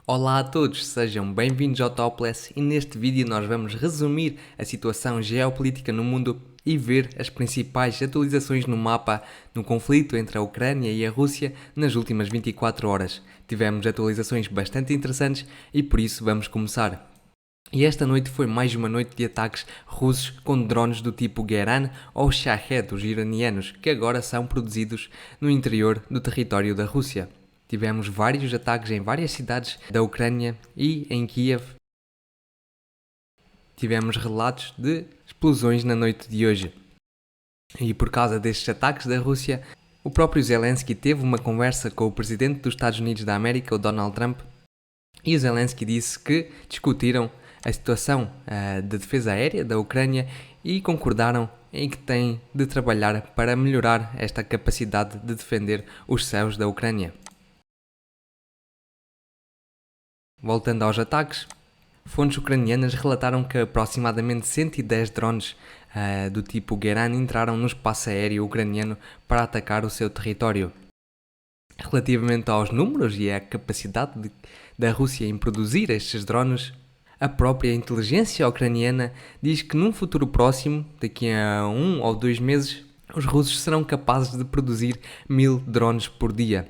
Olá a todos, sejam bem-vindos ao Topless e neste vídeo nós vamos resumir a situação geopolítica no mundo e ver as principais atualizações no mapa no conflito entre a Ucrânia e a Rússia nas últimas 24 horas. Tivemos atualizações bastante interessantes e por isso vamos começar. E esta noite foi mais uma noite de ataques russos com drones do tipo Geran ou Shahed, os iranianos, que agora são produzidos no interior do território da Rússia. Tivemos vários ataques em várias cidades da Ucrânia e em Kiev. Tivemos relatos de explosões na noite de hoje. E por causa destes ataques da Rússia, o próprio Zelensky teve uma conversa com o presidente dos Estados Unidos da América, o Donald Trump, e o Zelensky disse que discutiram a situação da defesa aérea da Ucrânia e concordaram em que têm de trabalhar para melhorar esta capacidade de defender os céus da Ucrânia. Voltando aos ataques, fontes ucranianas relataram que aproximadamente 110 drones do tipo Geran entraram no espaço aéreo ucraniano para atacar o seu território. Relativamente aos números e à capacidade da Rússia em produzir estes drones, a própria inteligência ucraniana diz que num futuro próximo, daqui a 1 ou 2 meses, os russos serão capazes de produzir 1000 drones por dia.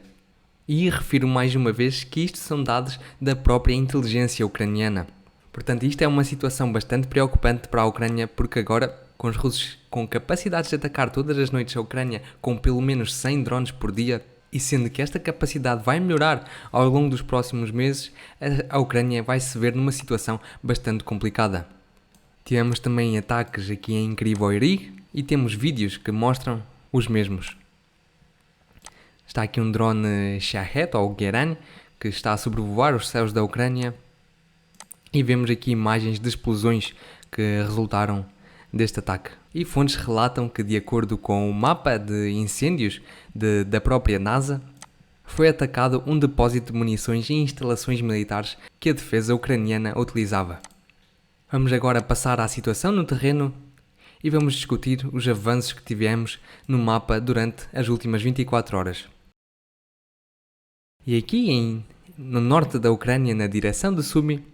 E refiro mais uma vez que isto são dados da própria inteligência ucraniana. Portanto, isto é uma situação bastante preocupante para a Ucrânia, porque agora, com os russos com capacidades de atacar todas as noites a Ucrânia com pelo menos 100 drones por dia, e sendo que esta capacidade vai melhorar ao longo dos próximos meses, a Ucrânia vai se ver numa situação bastante complicada. Tivemos também ataques aqui em Kryvyi e temos vídeos que mostram os mesmos. Está aqui um drone Shahed ou Geran que está a sobrevoar os céus da Ucrânia e vemos aqui imagens de explosões que resultaram deste ataque. E fontes relatam que, de acordo com o mapa de incêndios da própria NASA, foi atacado um depósito de munições e instalações militares que a defesa ucraniana utilizava. Vamos agora passar à situação no terreno e vamos discutir os avanços que tivemos no mapa durante as últimas 24 horas. E aqui no norte da Ucrânia, na direção de Sumy,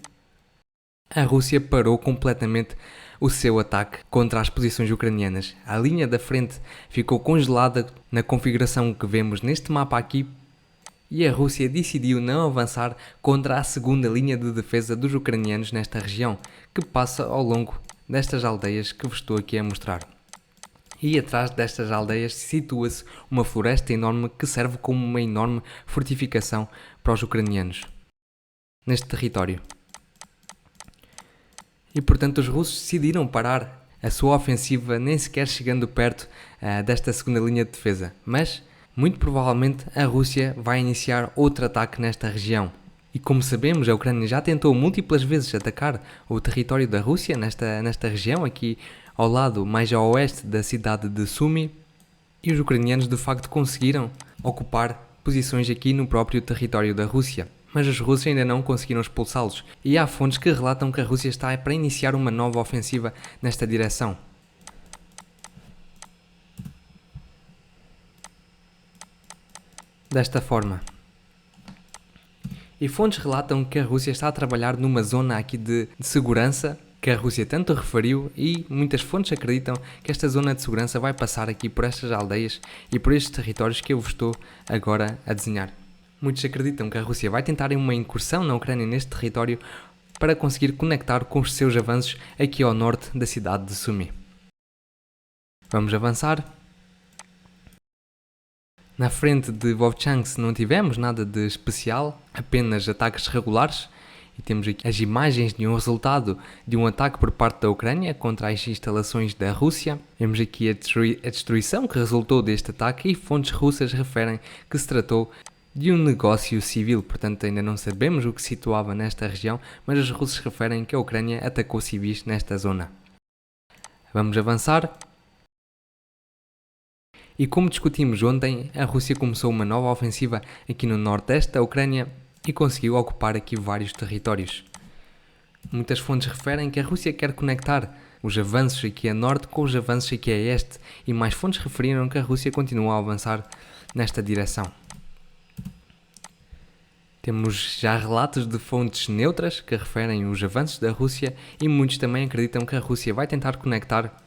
a Rússia parou completamente o seu ataque contra as posições ucranianas. A linha da frente ficou congelada na configuração que vemos neste mapa aqui e a Rússia decidiu não avançar contra a segunda linha de defesa dos ucranianos nesta região, que passa ao longo destas aldeias que vos estou aqui a mostrar. E atrás destas aldeias situa-se uma floresta enorme que serve como uma enorme fortificação para os ucranianos neste território. E portanto os russos decidiram parar a sua ofensiva nem sequer chegando perto desta segunda linha de defesa. Mas, muito provavelmente, a Rússia vai iniciar outro ataque nesta região. E como sabemos, a Ucrânia já tentou múltiplas vezes atacar o território da Rússia nesta região, aqui ao lado, mais ao oeste da cidade de Sumy, e os ucranianos de facto conseguiram ocupar posições aqui no próprio território da Rússia. Mas os russos ainda não conseguiram expulsá-los, e há fontes que relatam que a Rússia está para iniciar uma nova ofensiva nesta direção. Desta forma. E fontes relatam que a Rússia está a trabalhar numa zona aqui de segurança, que a Rússia tanto referiu, e muitas fontes acreditam que esta zona de segurança vai passar aqui por estas aldeias e por estes territórios que eu vos estou agora a desenhar. Muitos acreditam que a Rússia vai tentar uma incursão na Ucrânia neste território para conseguir conectar com os seus avanços aqui ao norte da cidade de Sumy. Vamos avançar. Na frente de Vovchansk não tivemos nada de especial, apenas ataques regulares. E temos aqui as imagens de um resultado de um ataque por parte da Ucrânia contra as instalações da Rússia. Vemos aqui a destruição que resultou deste ataque e fontes russas referem que se tratou de um negócio civil, portanto ainda não sabemos o que se situava nesta região, mas os russos referem que a Ucrânia atacou civis nesta zona. Vamos avançar. E como discutimos ontem, a Rússia começou uma nova ofensiva aqui no nordeste da Ucrânia e conseguiu ocupar aqui vários territórios. Muitas fontes referem que a Rússia quer conectar os avanços aqui a norte com os avanços aqui a este, e mais fontes referiram que a Rússia continua a avançar nesta direção. Temos já relatos de fontes neutras que referem os avanços da Rússia e muitos também acreditam que a Rússia vai tentar conectar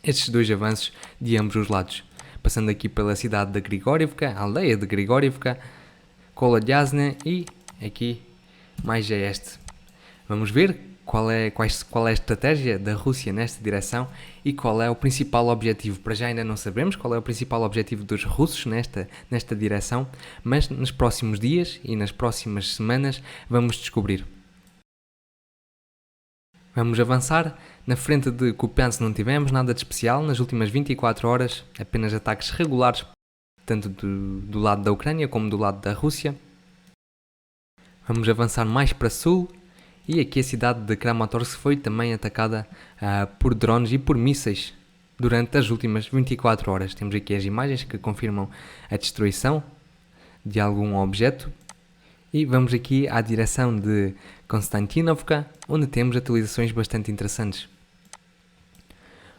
estes dois avanços de ambos os lados, passando aqui pela cidade de Grigorievka, a aldeia de Grigorievka, Kolodyazne e aqui mais a este. Vamos ver qual é a estratégia da Rússia nesta direção e qual é o principal objetivo. Para já ainda não sabemos qual é o principal objetivo dos russos nesta direção, mas nos próximos dias e nas próximas semanas vamos descobrir. Vamos avançar. Na frente de Kupiansk não tivemos nada de especial nas últimas 24 horas, apenas ataques regulares, tanto do lado da Ucrânia como do lado da Rússia. Vamos avançar mais para sul e aqui a cidade de Kramatorsk foi também atacada por drones e por mísseis durante as últimas 24 horas. Temos aqui as imagens que confirmam a destruição de algum objeto. E vamos aqui à direção de Konstantinovka, onde temos atualizações bastante interessantes.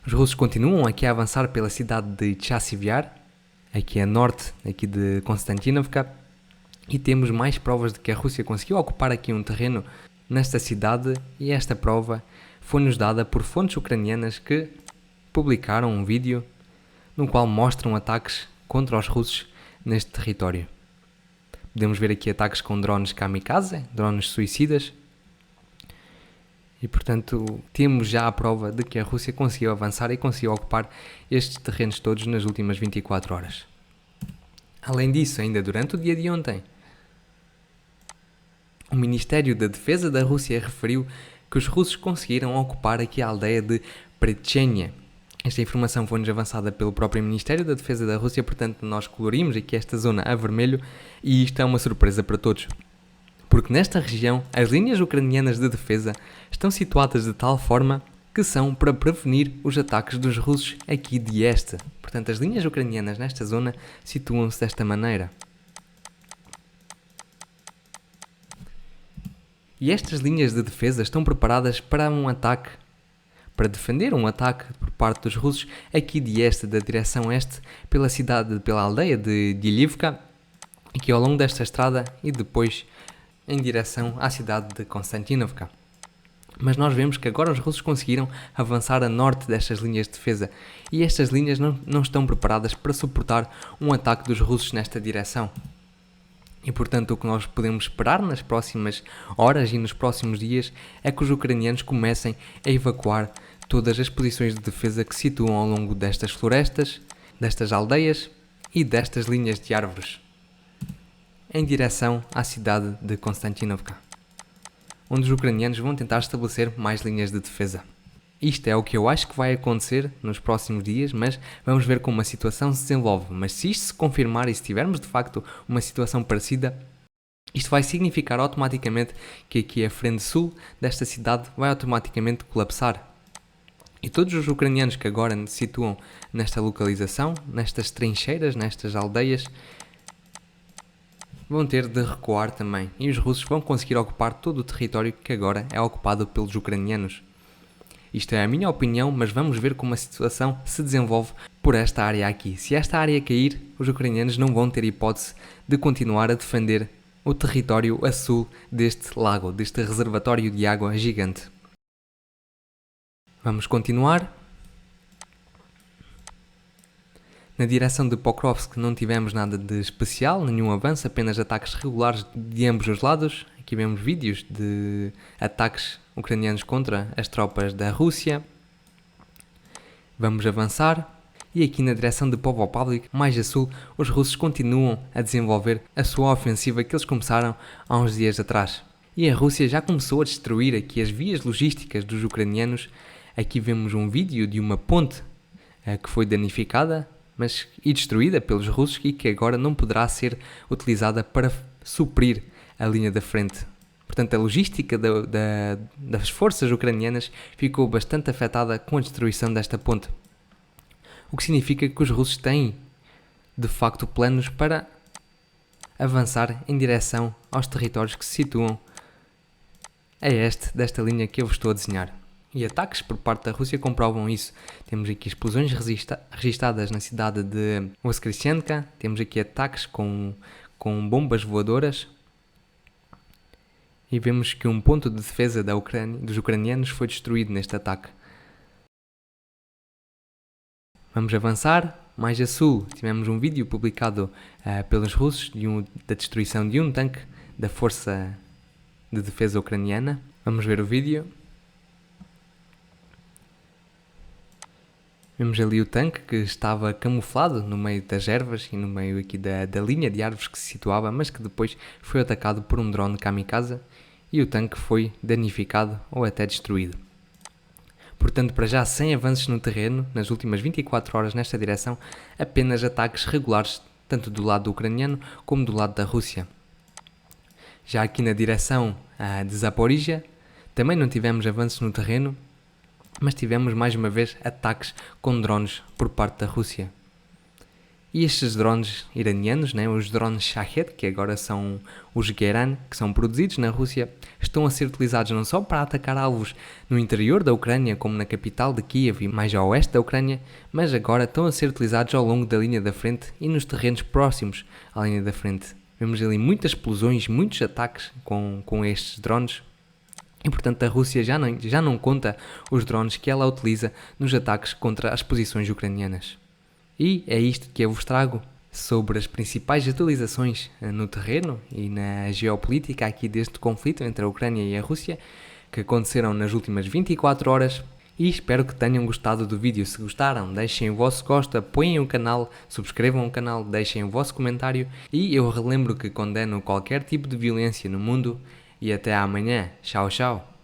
Os russos continuam aqui a avançar pela cidade de Chasiv-Yar, aqui a norte aqui de Konstantinovka, e temos mais provas de que a Rússia conseguiu ocupar aqui um terreno nesta cidade, e esta prova foi-nos dada por fontes ucranianas que publicaram um vídeo no qual mostram ataques contra os russos neste território. Podemos ver aqui ataques com drones kamikaze, drones suicidas. E, portanto, temos já a prova de que a Rússia conseguiu avançar e conseguiu ocupar estes terrenos todos nas últimas 24 horas. Além disso, ainda durante o dia de ontem, o Ministério da Defesa da Rússia referiu que os russos conseguiram ocupar aqui a aldeia de Prechenya. Esta informação foi-nos avançada pelo próprio Ministério da Defesa da Rússia, portanto nós colorimos aqui esta zona a vermelho e isto é uma surpresa para todos. Porque nesta região as linhas ucranianas de defesa estão situadas de tal forma que são para prevenir os ataques dos russos aqui de este. Portanto, as linhas ucranianas nesta zona situam-se desta maneira. E estas linhas de defesa estão preparadas para um ataque, para defender um ataque por parte dos russos aqui de este, da direção este, pela aldeia de Dilivka, aqui ao longo desta estrada e depois em direção à cidade de Konstantinovka. Mas nós vemos que agora os russos conseguiram avançar a norte destas linhas de defesa e estas linhas não estão preparadas para suportar um ataque dos russos nesta direção. E portanto o que nós podemos esperar nas próximas horas e nos próximos dias é que os ucranianos comecem a evacuar todas as posições de defesa que se situam ao longo destas florestas, destas aldeias e destas linhas de árvores, em direção à cidade de Konstantinovka, onde os ucranianos vão tentar estabelecer mais linhas de defesa. Isto é o que eu acho que vai acontecer nos próximos dias, mas vamos ver como a situação se desenvolve. Mas se isto se confirmar e se tivermos de facto uma situação parecida, isto vai significar automaticamente que aqui a frente sul desta cidade vai automaticamente colapsar. E todos os ucranianos que agora se situam nesta localização, nestas trincheiras, nestas aldeias, vão ter de recuar também. E os russos vão conseguir ocupar todo o território que agora é ocupado pelos ucranianos. Isto é a minha opinião, mas vamos ver como a situação se desenvolve por esta área aqui. Se esta área cair, os ucranianos não vão ter hipótese de continuar a defender o território a sul deste lago, deste reservatório de água gigante. Vamos continuar. Na direção de Pokrovsk não tivemos nada de especial, nenhum avanço, apenas ataques regulares de ambos os lados. Aqui vemos vídeos de ataques ucranianos contra as tropas da Rússia. Vamos avançar. E aqui na direção de Povopavlik, mais a sul, os russos continuam a desenvolver a sua ofensiva que eles começaram há uns dias atrás. E a Rússia já começou a destruir aqui as vias logísticas dos ucranianos. Aqui vemos um vídeo de uma ponte que foi danificada e destruída pelos russos e que agora não poderá ser utilizada para suprir a linha da frente. Portanto, a logística das forças ucranianas ficou bastante afetada com a destruição desta ponte. O que significa que os russos têm, de facto, planos para avançar em direção aos territórios que se situam a este desta linha que eu vos estou a desenhar. E ataques por parte da Rússia comprovam isso. Temos aqui explosões registadas na cidade de Voskresenka, temos aqui ataques com bombas voadoras e vemos que um ponto de defesa dos ucranianos foi destruído neste ataque. Vamos avançar. Mais a sul, tivemos um vídeo publicado pelos russos da destruição de um tanque da Força de Defesa Ucraniana. Vamos ver o vídeo. Vemos ali o tanque que estava camuflado no meio das ervas e no meio aqui da linha de árvores que se situava, mas que depois foi atacado por um drone kamikaze e o tanque foi danificado ou até destruído. Portanto, para já, sem avanços no terreno, nas últimas 24 horas nesta direção, apenas ataques regulares, tanto do lado ucraniano como do lado da Rússia. Já aqui na direção de Zaporizhia, também não tivemos avanços no terreno, mas tivemos mais uma vez ataques com drones por parte da Rússia. E estes drones iranianos, os drones Shahed, que agora são os Geran, que são produzidos na Rússia, estão a ser utilizados não só para atacar alvos no interior da Ucrânia, como na capital de Kiev e mais a oeste da Ucrânia, mas agora estão a ser utilizados ao longo da linha da frente e nos terrenos próximos à linha da frente. Vemos ali muitas explosões, muitos ataques com estes drones. E portanto a Rússia já não conta os drones que ela utiliza nos ataques contra as posições ucranianas. E é isto que eu vos trago sobre as principais atualizações no terreno e na geopolítica aqui deste conflito entre a Ucrânia e a Rússia, que aconteceram nas últimas 24 horas. E espero que tenham gostado do vídeo. Se gostaram, deixem o vosso gosto, apoiem o canal, subscrevam o canal, deixem o vosso comentário. E eu relembro que condeno qualquer tipo de violência no mundo. E até amanhã. Tchau, tchau.